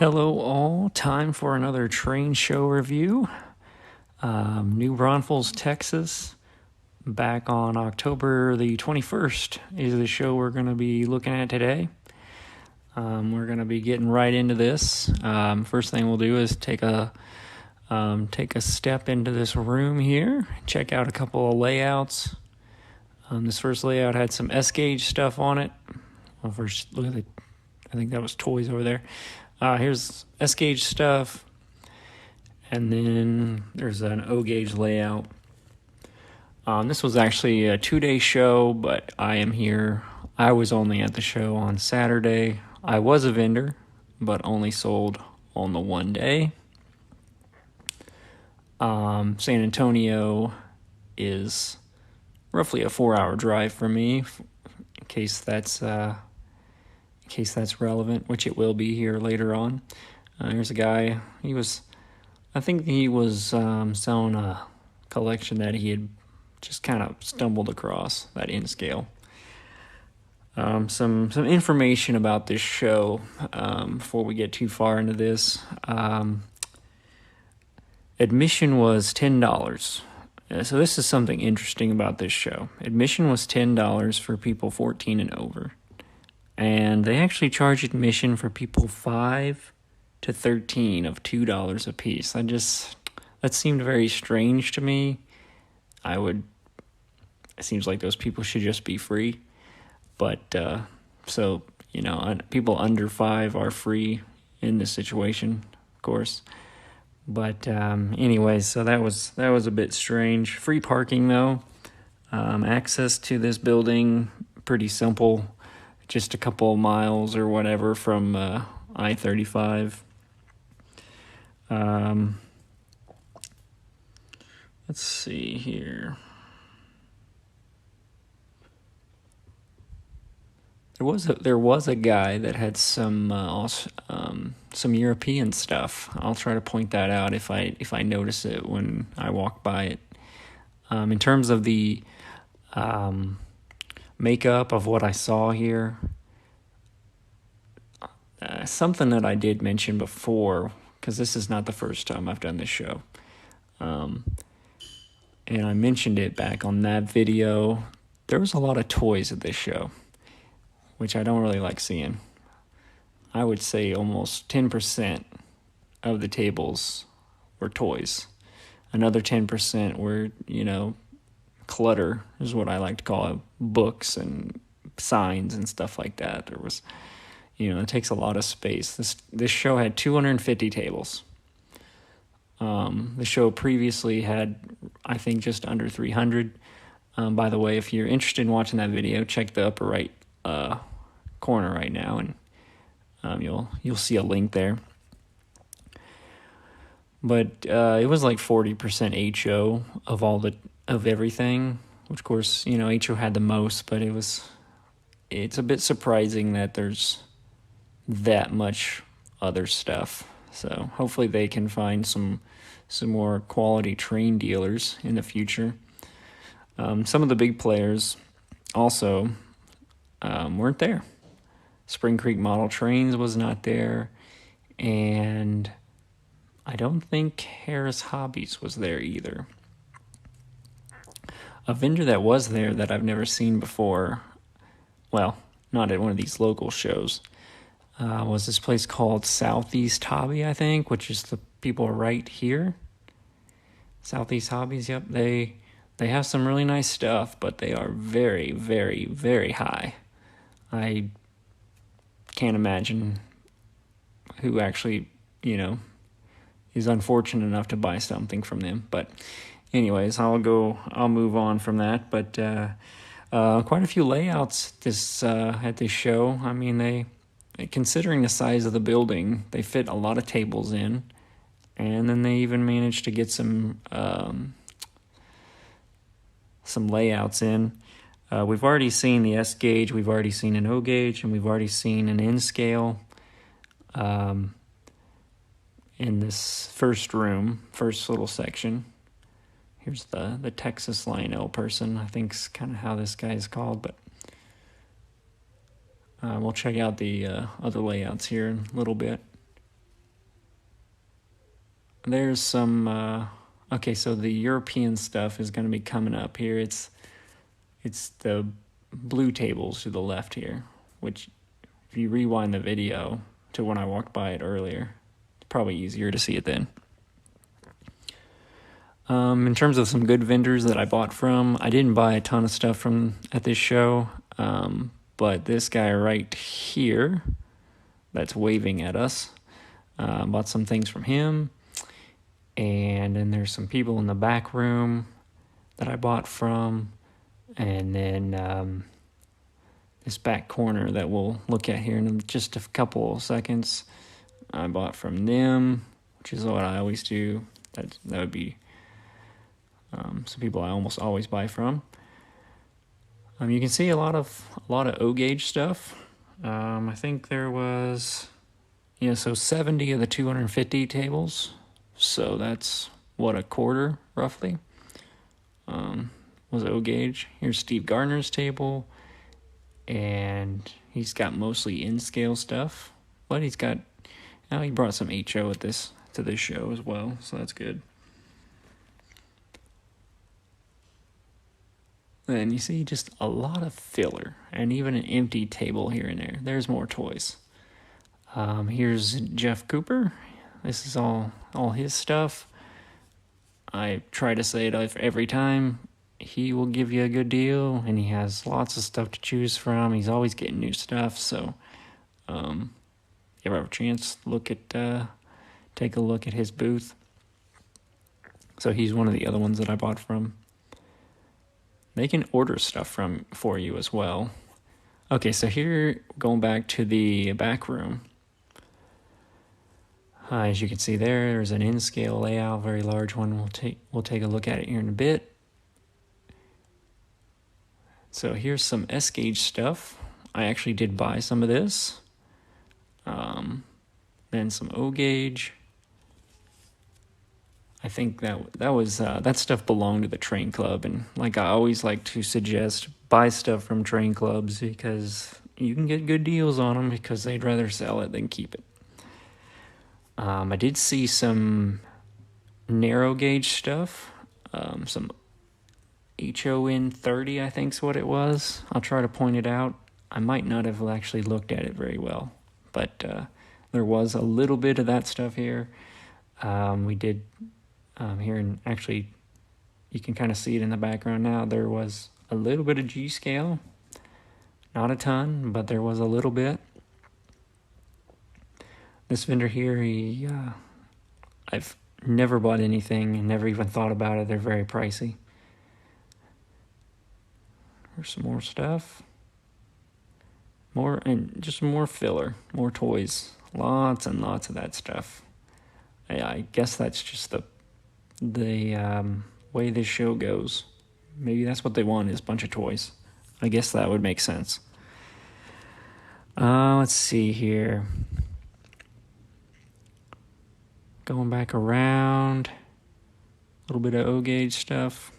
Hello all, time for another train show review. New Braunfels, Texas, back on October the 21st is the show we're going to be looking at today. We're going to be getting right into this. First thing we'll do is take a step into this room here, check out a couple of layouts. This first layout had some S-gauge stuff on it. Well, first, look at it. I think that was toys over there. Here's S-gauge stuff, and then there's an O-gauge layout. This was actually a 2-day show, but I am here. I was only at the show on Saturday. I was a vendor, but only sold on the 1 day. San Antonio is roughly a 4-hour drive for me, in case that's relevant, which it will be here later on. Here's a guy. I think he was selling a collection that he had just kind of stumbled across, that in scale. Some information about this show before we get too far into this. Admission was $10. So this is something interesting about this show. Admission was $10 for people 14 and over. And they actually charge admission for people 5 to 13 of $2 a piece. That seemed very strange to me. It seems like those people should just be free. But, people under 5 are free in this situation, of course. But, anyways, so that was a bit strange. Free parking, though. Access to this building, pretty simple. Just a couple of miles or whatever from I-35. Let's see here. There was a guy that had some European stuff. I'll try to point that out if I notice it when I walk by it. In terms of the makeup of what I saw here, something that I did mention before, because this is not the first time I've done this show, and I mentioned it back on that video. There was a lot of toys at this show, which I don't really like seeing. I would say almost 10% of the tables were toys. Another 10% were, clutter is what I like to call it, books and signs and stuff like that. There was, it takes a lot of space. This show had 250 tables. The show previously had, I think, just under 300. By the way, if you're interested in watching that video, check the upper right corner right now, and you'll see a link there. But it was like 40% HO of everything, which of course, HO had the most, but it's a bit surprising that there's that much other stuff. So hopefully they can find some more quality train dealers in the future. Some of the big players also weren't there. Spring Creek Model Trains was not there, and I don't think Harris Hobbies was there either. A vendor that was there that I've never seen before, well, not at one of these local shows, was this place called Southeast Hobby, I think, which is the people right here. Southeast Hobbies, yep. They have some really nice stuff, but they are very, very, very high. I can't imagine who actually, is unfortunate enough to buy something from them. But anyways, I'll move on from that. But quite a few layouts at this show. I mean, considering the size of the building, they fit a lot of tables in, and then they even managed to get some layouts in. We've already seen the S gauge, we've already seen an O gauge, and we've already seen an N scale in this first little section. Here's the Texas Lionel person, I think is kind of how this guy is called, but we'll check out the other layouts here in a little bit. there's some, okay, so the European stuff is going to be coming up here. It's the blue tables to the left here, which if you rewind the video to when I walked by it earlier, it's probably easier to see it then. In terms of some good vendors that I bought from, I didn't buy a ton of stuff from at this show, but this guy right here that's waving at us, bought some things from him. And then there's some people in the back room that I bought from. And then this back corner that we'll look at here in just a couple of seconds, I bought from them, which is what I always do. That would be some people I almost always buy from. You can see a lot of O gauge stuff. I think there was, so 70 of the 250 tables. So that's what, a quarter roughly was O gauge. Here's Steve Gardner's table, and he's got mostly in scale stuff, but he brought some HO to this show as well, so that's good. And you see just a lot of filler, and even an empty table here and there. There's more toys. Here's Jeff Cooper. This is all his stuff. I try to say it every time. He will give you a good deal, and he has lots of stuff to choose from. He's always getting new stuff, so if you ever have a chance, take a look at his booth. So he's one of the other ones that I bought from. They can order stuff for you as well. Okay, so here, going back to the back room. As you can see there's an in-scale layout, very large one. We'll take a look at it here in a bit. So here's some S-gauge stuff. I actually did buy some of this. Then some O-gauge. I think that stuff belonged to the train club, and I always like to suggest, buy stuff from train clubs because you can get good deals on them because they'd rather sell it than keep it. I did see some narrow gauge stuff, some HON 30, I think is what it was. I'll try to point it out. I might not have actually looked at it very well, but there was a little bit of that stuff here. We did here, and actually you can kind of see it in the background now. There was a little bit of G scale, not a ton, but there was a little bit. This vendor here, I've never bought anything and never even thought about it. They're very pricey. There's some more stuff. Just more filler, more toys. Lots and lots of that stuff. I guess that's just the way this show goes. Maybe that's what they want, is a bunch of toys. I guess that would make sense. Let's see here. Going back around, a little bit of O gauge stuff.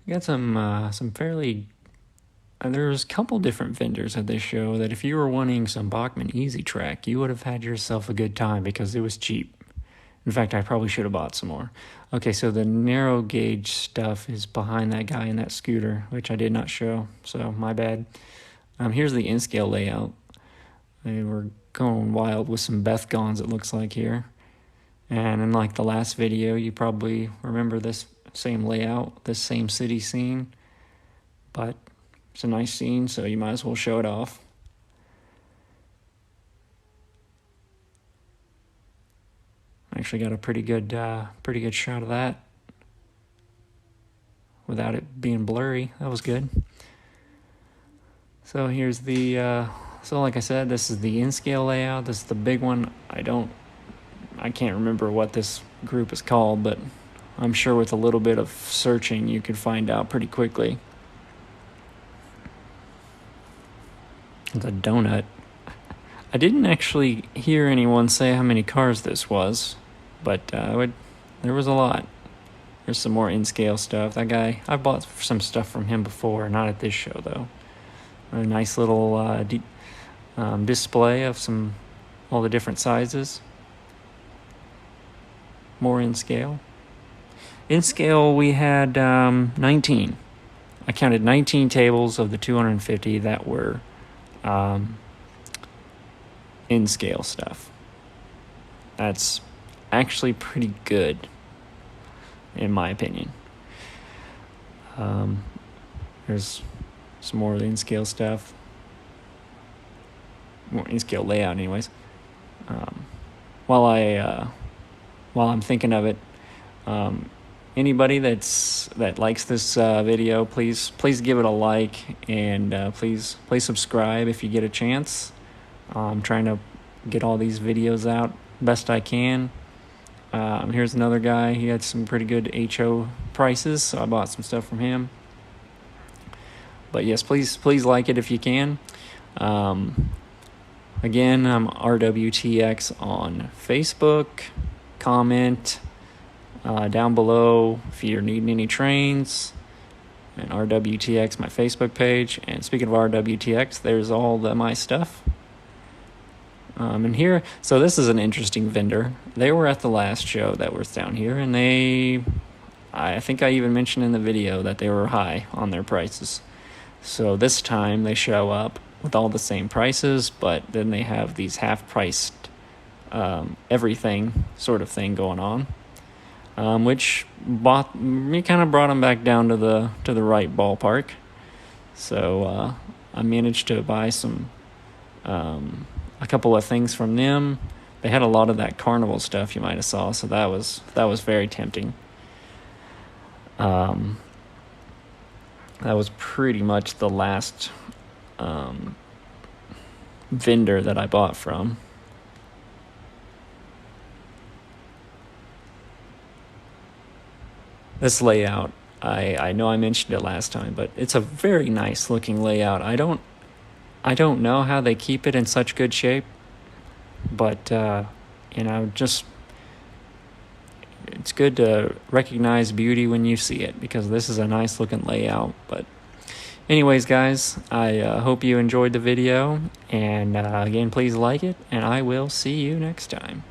Got some fairly. There's a couple different vendors at this show that if you were wanting some Bachmann Easy Track, you would have had yourself a good time because it was cheap. In fact, I probably should have bought some more. Okay, so the narrow gauge stuff is behind that guy in that scooter, which I did not show, so my bad. Here's the in-scale layout. We're going wild with some Bethgons, it looks like here. And in the last video, you probably remember this same layout, this same city scene. But it's a nice scene, so you might as well show it off. Actually got a pretty good shot of that without it being blurry. That was good. So here's so like I said, this is the in-scale layout. This is the big one. I can't remember what this group is called, but I'm sure with a little bit of searching, you could find out pretty quickly. It's a donut. I didn't actually hear anyone say how many cars this was, but there was a lot. There's some more in-scale stuff. That guy, I bought some stuff from him before, not at this show though. A nice little display of all the different sizes. More in scale. In scale, we had 19. I counted 19 tables of the 250 that were in scale stuff. That's actually pretty good, in my opinion. There's some more in scale stuff, more in scale layout, anyways. While I'm thinking of it, anybody that likes this video, please give it a like, and please subscribe if you get a chance. I'm trying to get all these videos out best I can. Here's another guy. He had some pretty good HO prices, so I bought some stuff from him. But yes, please like it if you can. Again, I'm RWTX on Facebook. Comment down below if you're needing any trains. And RWTX, my Facebook page. And speaking of RWTX, there's all my stuff. And here, so this is an interesting vendor. They were at the last show that was down here, and I think I even mentioned in the video that they were high on their prices. So this time they show up with all the same prices, but then they have these half-priced everything sort of thing going on, which kind of brought them back down to the right ballpark. So I managed to buy a couple of things from them. They had a lot of that carnival stuff you might have saw, so that was very tempting. That was pretty much the last vendor that I bought from. This layout, I know I mentioned it last time, but it's a very nice looking layout. I don't know how they keep it in such good shape, but just it's good to recognize beauty when you see it, because this is a nice looking layout. But anyways, guys, I hope you enjoyed the video, and again, please like it, and I will see you next time.